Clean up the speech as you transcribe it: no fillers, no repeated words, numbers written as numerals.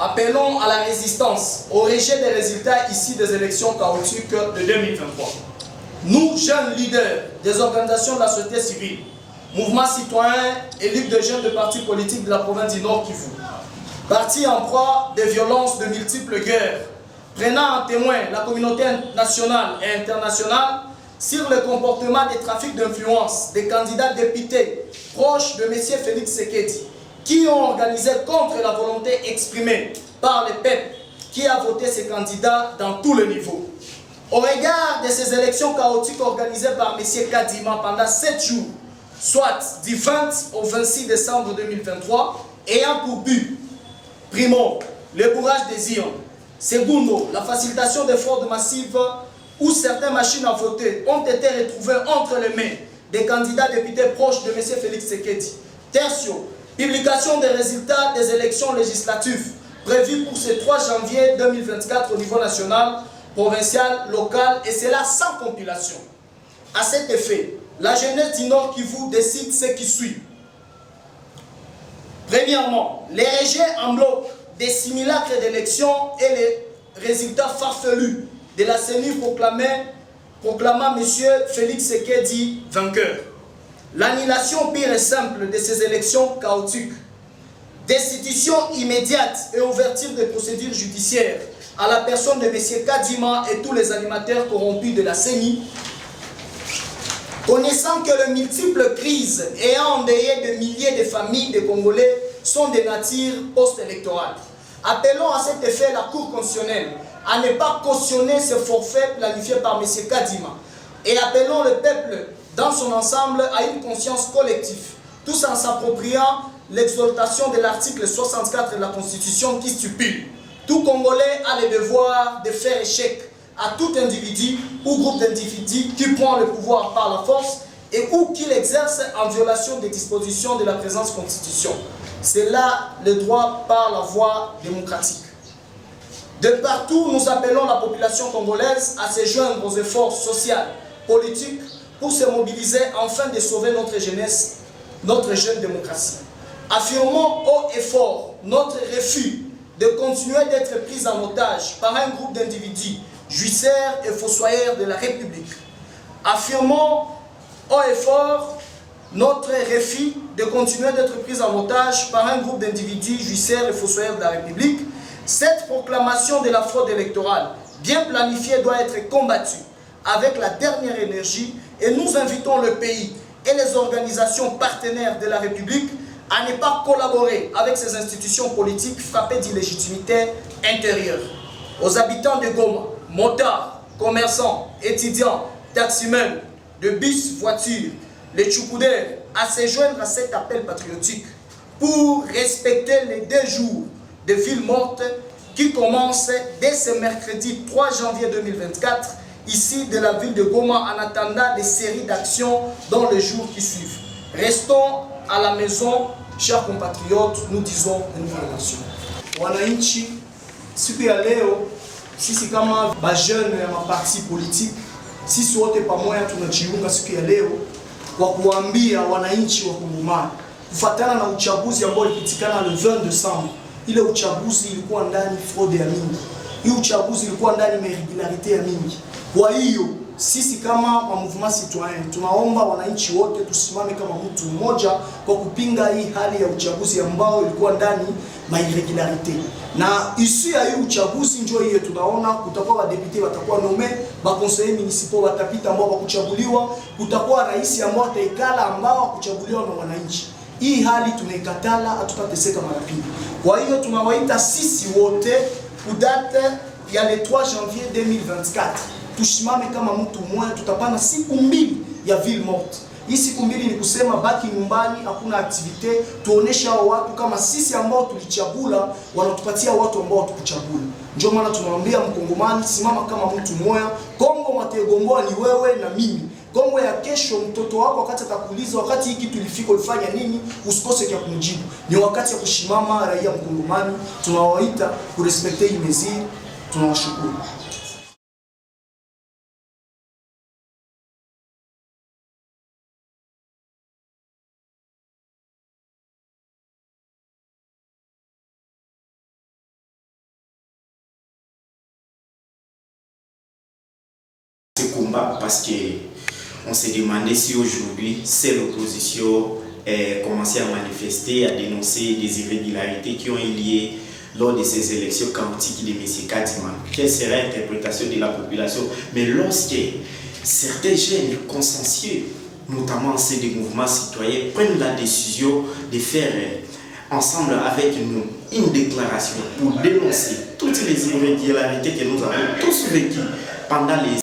appelons à la résistance, au rejet des résultats ici des élections chaotiques de 2023. Nous, jeunes leaders des organisations de la société civile, mouvements citoyens et ligue de jeunes de partis politiques de la province du Nord Kivu, partis en proie des violences de multiples guerres, prenant en témoin la communauté nationale et internationale sur le comportement des trafics d'influence des candidats députés proches de M. Félix Tshisekedi, qui ont organisé contre la volonté exprimée par le peuple qui a voté ces candidats dans tous les niveaux. Au regard de ces élections chaotiques organisées par M. Kadima pendant 7 jours, soit du 20 au 26 décembre 2023, ayant pour but, primo, le bourrage des urnes, secondo, la facilitation des fraudes massives où certaines machines à voter ont été retrouvées entre les mains des candidats députés proches de M. Félix Tshisekedi. Tertio, publication des résultats des élections législatives prévues pour ce 3 janvier 2024 au niveau national, provincial, local, et cela sans compilation. À cet effet, la jeunesse du Nord Kivu décide ce qui suit. Premièrement, les rejets en bloc des simulacres d'élections et les résultats farfelus de la CENI proclamant M. Félix Tshisekedi vainqueur. L'annulation pure et simple de ces élections chaotiques. Destitution immédiate et ouverture des procédures judiciaires à la personne de M. Kadima et tous les animateurs corrompus de la CENI. Connaissant que les multiples crises ayant endeuillé de milliers de familles de Congolais sont de nature post-électorale. Appelons à cet effet la Cour constitutionnelle à ne pas cautionner ce forfait planifié par M. Kadima et appelons le peuple dans son ensemble à une conscience collective, tous en s'appropriant l'exaltation de l'article 64 de la Constitution qui stipule « Tout Congolais a le devoir de faire échec à tout individu ou groupe d'individus qui prend le pouvoir par la force et ou qui l'exerce en violation des dispositions de la présente Constitution. C'est là le droit par la voie démocratique. » De partout, nous appelons la population congolaise à se joindre aux efforts sociaux, politiques, pour se mobiliser afin de sauver notre jeunesse, notre jeune démocratie. Affirmons haut et fort notre refus de continuer d'être pris en otage par un groupe d'individus jouisseurs et fossoyeurs de la République. Affirmons haut et fort notre refus de continuer d'être pris en otage par un groupe d'individus jouisseurs et fossoyeurs de la République. Cette proclamation de la fraude électorale, bien planifiée, doit être combattue avec la dernière énergie et nous invitons le pays et les organisations partenaires de la République à ne pas collaborer avec ces institutions politiques frappées d'illégitimité intérieure. Aux habitants de Goma, motards, commerçants, étudiants, taximens, de bus, voitures, les tchoukoudères, à se joindre à cet appel patriotique pour respecter les 2 jours de ville morte qui commencent dès ce mercredi 3 janvier 2024 ici de la ville de Goma en attendant des séries d'actions dans les jours qui suivent. Restons à la maison, chers compatriotes, nous disons une nation. Wananchi, siku ya leo, sisi kama bajene ya maparti politique, sisi wote pamoja tunajiunga siku ya leo kwa kuambia wananchi wa Kongomani kufuatana na uchaguzi ambao ulipitikana le 20 Desembre. Ile uchaguzi ilikuwa ndani fraude ya mingi. Hii uchaguzi ilikuwa ndani irregularité ya mingi. Kwa hiyo sisi kama wa mouvement citoyen tunaomba wananchi wote tusimame kama mtu mmoja kwa kupinga hii hali ya uchaguzi ambao ilikuwa ndani irregularité. Na isu ya hii uchaguzi njoo hiyo tunaona kutakuwa wadepute watakuwa nome, ba conseillers municipaux watapita ambao wakuchaguliwa, kutakuwa rais ambao ataikala ambao wakuchaguliwa na wananchi. Hii hali tunaikatala, hatutateseka mara pili. Kwa hiyo tunawaita sisi wote kudate ya le 3 janvier 2024. Tusimame kama mtu mmoja, tutapana siku 2 ya ville morte. Hii siku 2 ni kusema baki nyumbani, hakuna activite, tuonesha hao watu kama sisi ambao tulichagula wanatupatia watu ambao tukuchagula. Ndio maana tunawaambia mkongomani, simama kama mtu mmoja. Kongo mategomboa ni wewe na mimi. Kongo ya kesho, mtoto wako wakati atakuuliza wakati hiki tulifika ulifanya nini, usikose kia kumjibu. Ni wakati ya kushimama raia mkongomani, tunawaita kurespekte hii mesure. Tunawashukuru. ce combat parce qu'on s'est demandé si aujourd'hui, c'est l'opposition commençait à manifester, à dénoncer des irrégularités qui ont eu lieu lors de ces élections chaotiques de M. Kadima. Quelle serait l'interprétation de la population? Mais lorsque certains jeunes consciencieux, notamment ceux des mouvements citoyens, prennent la décision de faire ensemble avec nous une déclaration pour dénoncer toutes les irrégularités que nous avons tous vécues pendant les